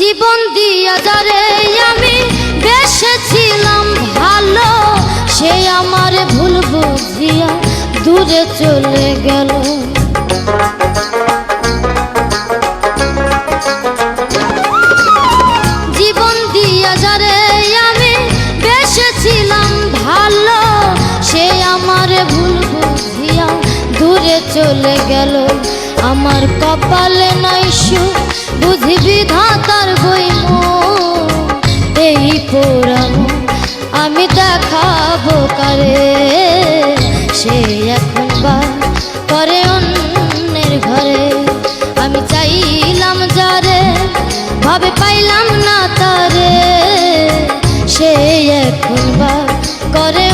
জীবন দিয়া যারে আমি বেসেছিলাম ভালো, সে আমার ভুল বুঝিয়া দূরে চলে গেল। জীবন দিয়া যারে আমি বেসেছিলাম ভালো, সে আমার ভুল বুঝিয়া দূরে চলে গেল। আমার কপালে নাই সুখ, বুঝি বিধাতার বইম, এই পোড়ানো আমি দেখাবো কারে। সে এখন বা করে অন্যের ঘরে, আমি চাইলাম যারে ভাবে পাইলাম না তারে। সে এখন বা করে